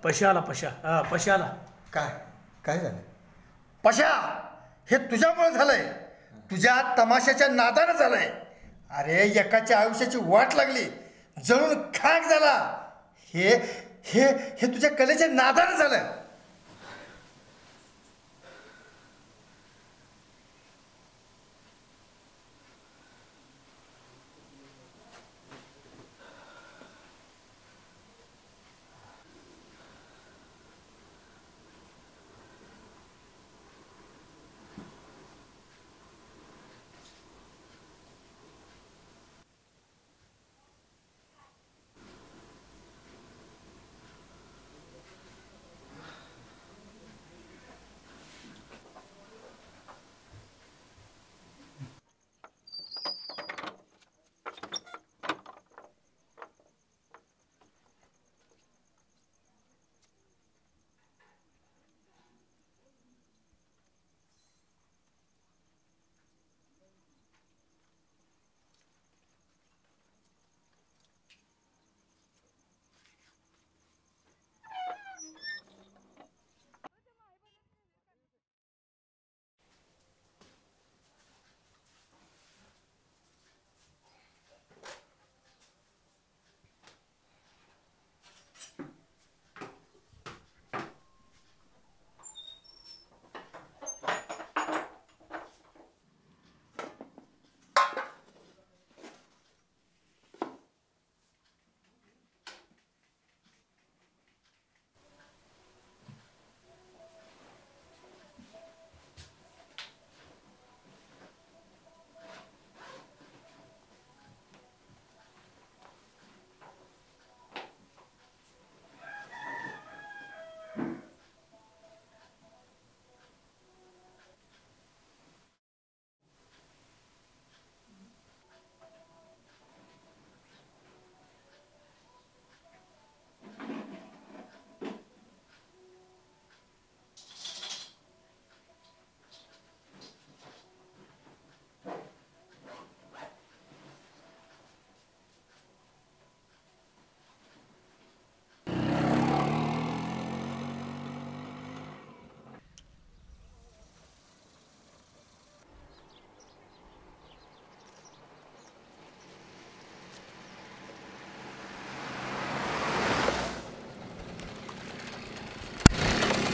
पशाला. काय काय झालं पशा? हे तुझ्यामुळे झालंय, तुझ्या तमाशाच्या नादानं झालंय. अरे एकाच्या आयुष्याची वाट लागली, जळून खाक झाला. हे हे हे तुझ्या कलेच्या नादानं झालं.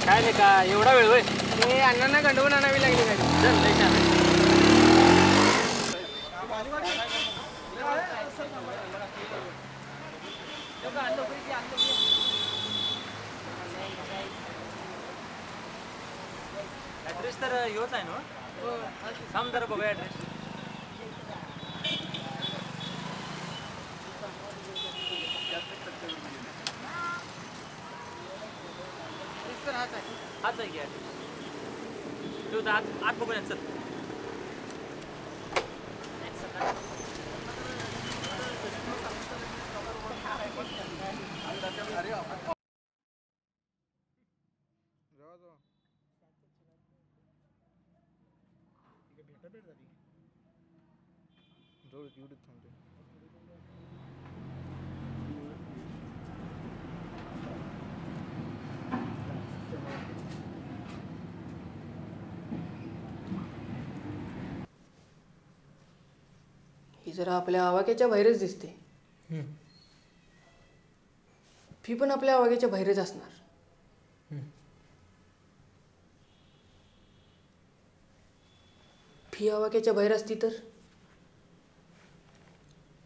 काय रे का एवढा वेळ होय? हे अण्णांना गंडवून आणावी लागली गाडी. चल लय छान. ऍड्रेस तर ह्योच आहे ना? थांब जरा बघूया ऍड्रेस. हाच आहे की ऍड्रेस. तू आत बघूया चल. ही जरा आपल्या आवाक्याच्या बाहेरच दिसते. फी पण आपल्या आवाक्याच्या बाहेरच असणार. फी आवाक्याच्या बाहेर असती तर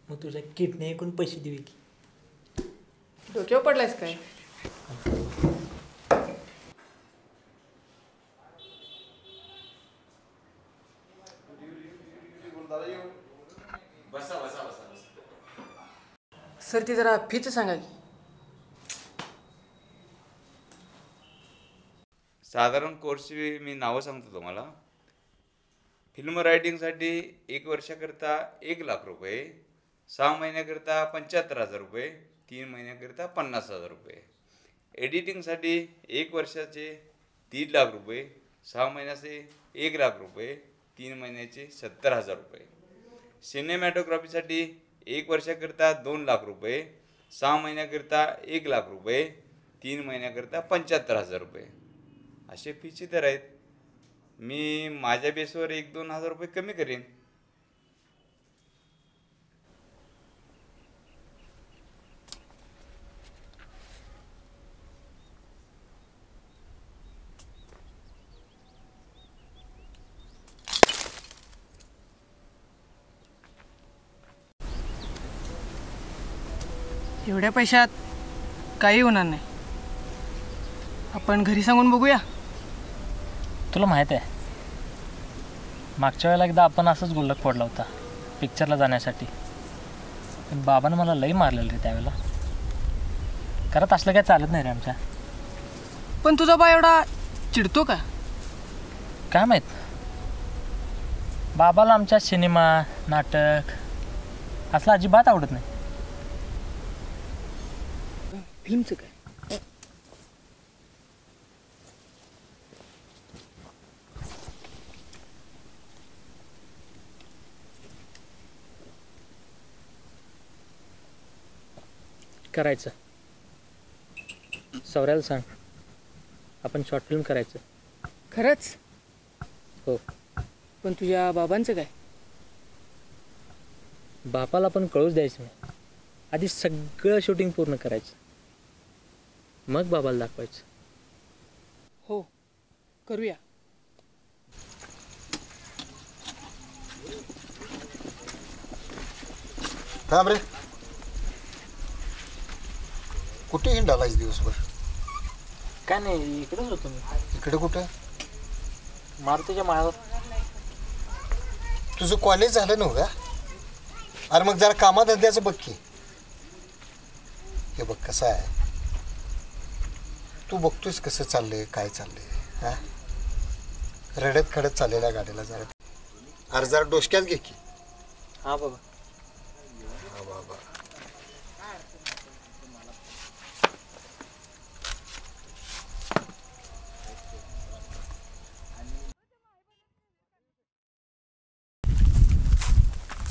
मग तुझ्या किडनी ऐकून पैसे देऊ की? डोक्यावर पडलायस काय? सर ती जरा फीच सांगा की. साधारण कोर्सची मी नावं सांगतो तुम्हाला. फिल्म रायटिंगसाठी 1 वर्षाकरता 1 लाख रुपये, 6 महिन्याकरता 75,000 रुपये, 3 महिन्याकरता 50,000 रुपये. एडिटिंगसाठी 1 वर्षाचे 3 लाख रुपये, 6 महिन्याचे 1 लाख रुपये, 3 महिन्याचे 70,000 रुपये. सिनेमॅटोग्राफीसाठी 1 वर्षाकरता 2 लाख रुपये, 6 महिन्याकरता 1 लाख रुपये, 3 महिन्याकरता 75,000 रुपये असे फीचे दर आहेत. मी माझ्या बेसवर 1-2 हजार रुपये कमी करेन. एवढ्या पैशात काही होणार नाही. आपण घरी सांगून बघूया. तुला माहीत आहे मागच्या वेळेला एकदा आपण असंच गुल्लक फोडला होता पिक्चरला जाण्यासाठी. पण बाबानं मला लई मारलेलं रे त्यावेळेला. करत असलं काय चालत नाही रे आमच्या. पण तुझा बा एवढा चिडतो का? काय माहीत. बाबाला आमच्या सिनेमा नाटक असलं अजिबात आवडत नाही. फिल्मचं काय? करायचं. सौऱ्याला सांग आपण शॉर्ट फिल्म करायचं. खरंच? हो. पण तुझ्या बाबांचं काय? बापाला पण कळूच द्यायचं नाही. आधी सगळं शूटिंग पूर्ण करायचं मग बाबाला दाखवायचं. हो करूया. थांब रे, कुठे हिंडालायस दिवसभर? काय नाही इकडेच होतो मी. इकडे कुठं? मारुतीच्या माळावर. तुझं कॉलेज झालं नव्हतं का? अरे मग जरा कामाधंद्याचं बघ की. हे बघ कसं आहे, तू बघतोयस कसं चाललंय काय चाललंय. हा रडत खडत चाललेल्या गाडीला जरा अरे जरा डोसक्यात घे की. हां बाबा. हा बाबा.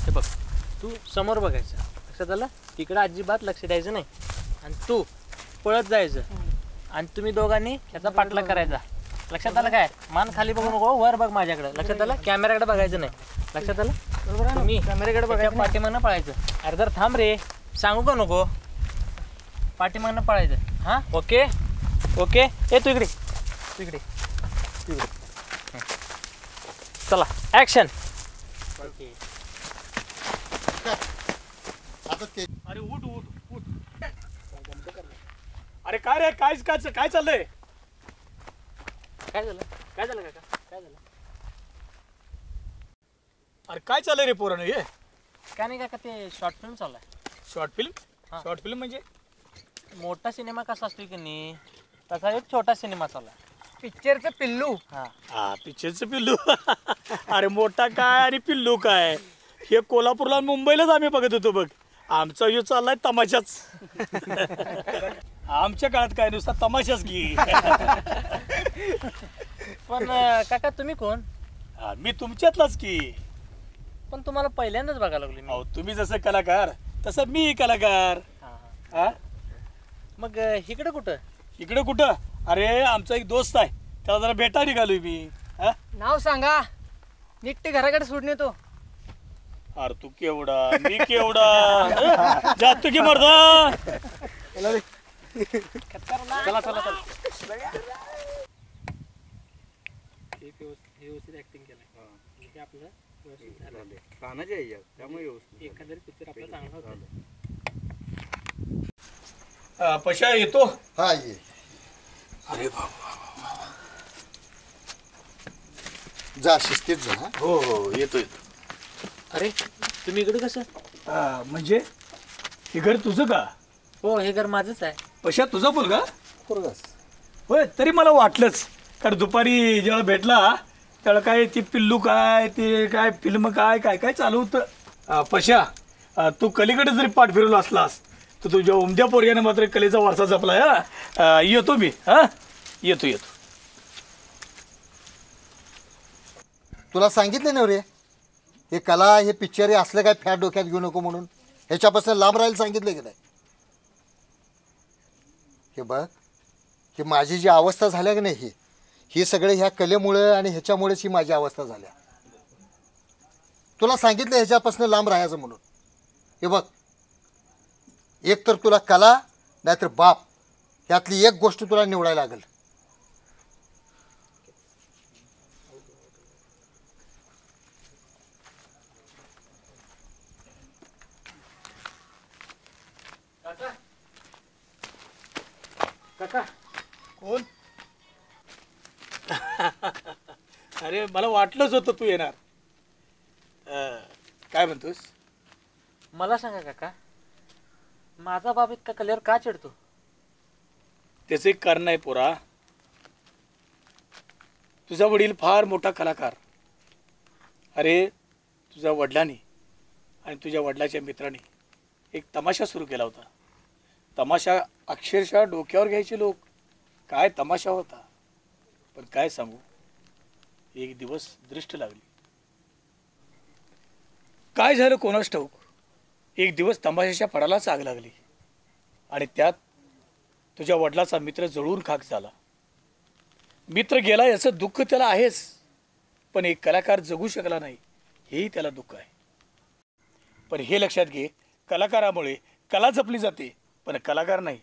हे बघ तू समोर बघायचं. लक्षात आलं? तिकडं अजिबात लक्ष द्यायचं नाही. आणि तू पळत जायचं आणि तुम्ही दोघांनी त्याचा पाठलाग करायचा. लक्षात आलं काय? मान खाली बघू नको, वर बघ माझ्याकडे. लक्षात आलं? कॅमेऱ्याकडे बघायचं नाही. लक्षात आलं? बरोबर आहे. तुम्ही कॅमेऱ्याकडे बघायचं. पाठीमागनं पळायचं. अरे जर थांब रे, सांगू का नको? पाठीमागनं पळायचं. हां ओके ओके. ए तू इकडे तू इकडे तू इकडे. चला ॲक्शन. अरे उठ उठ उठ. अरे काय रे, काय काय काय चाललंय? काय झालं? काय झालं काका? काय झालं? अरे काय चाललंय रे पोरानं हे? काय नाही काका, ते शॉर्ट फिल्म चालू आहे. Short film? हा. शॉर्ट फिल्म म्हणजे? मोठा सिनेमा कसा असतो की नाही तसा एक छोटा सिनेमा चालू आहे. पिक्चरचं पिल्लू. हां हा पिक्चरचं पिल्लू. अरे मोठा काय आणि पिल्लू काय, हे कोल्हापूरला मुंबईलाच आम्ही बघत होतो बघ. आमचा यो चाललाय तमाशाच. आमच्या काळात काय नुसता तमाशाच की. पण काका तुम्ही कोण? मी तुमच्यातलाच की. पण तुम्हाला पहिल्यांदाच बघायला लागलो मी. अहो तुम्ही जसं कलाकार तसं मी कलाकार. हां हा मग इकडं कुठं? इकडे कुठं? अरे आमचा एक दोस्त आहे, त्याला जरा भेटा निघालोय मी. हा नाव सांगा, निघते घराकडे सोडून येतो. अरे तू केवढा मी केवढा. जातो की मर्दा. चला चला चला. व्यवस्थित ऍक्टिंग केलं म्हणजे आपलं व्यवस्थित झालं. त्यामुळे व्यवस्थित एखादा पिक्चर आपला चांगला होता. पशा येतो. हा ये. अरे बाबा. जा शिस्तीत जा. हा? हो हो येतो येतो. अरे तुम्ही इकडे कसं? म्हणजे हे घर तुझं का? हो हे घर माझंच आहे. पशा तुझा मुलगा? पोरगास. होय तरी मला वाटलंच. कारण दुपारी जेव्हा भेटला त्याला काय ती पिल्लू काय ते काय फिल्म काय काय काय चालू होतं. पशा तू कलीकडे जरी पाठ फिरवला असलास तर तुझ्या उमद्या पोरग्याने मात्र कलेचा वारसा जपलाय. हा येतो मी. हा येतो येतो. तुला सांगितलं ना रे, हे कला हे पिक्चर हे असलं काय फॅट डोक्यात घेऊ नको म्हणून. ह्याच्यापासून लांब राहायला सांगितलं की नाही? हे बघ ही माझी जी अवस्था झाल्या की नाही ही सगळे ह्या कलेमुळं आणि ह्याच्यामुळेच ही माझी अवस्था झाल्या. तुला सांगितलं ह्याच्यापासून लांब राहायचं म्हणून. हे बघ, एक तर तुला कला नाहीतर बाप ह्यातली एक गोष्ट तुला निवडायला लागेल. काका कोण? अरे मला वाटलंच होतं तू येणार. काय म्हणतोस? मला सांगा काका, माझा बाप इतका कलेवर का चिडतो? त्याचं एक कारण आहे पोरा. तुझा वडील फार मोठा कलाकार. अरे तुझ्या वडिलांनी आणि तुझ्या वडिलाच्या मित्रांनी एक तमाशा सुरू केला होता. तमाशा अक्षरशः डोक्यावर घ्यायचे लोक. काय तमाशा होता. पण काय सांगू, एक दिवस दृष्ट लागली. काय झालं कोणास ठाऊक. एक दिवस तमाशाच्या फडालाच आग लागली आणि त्यात तुझ्या वडिलाचा मित्र जळून खाक झाला. मित्र गेला याचं दुःख त्याला आहेच, पण एक कलाकार जगू शकला नाही हेही त्याला दुःख आहे. पण हे लक्षात घे, कलाकारामुळे कला जपली जाते पण कलाकार नाही.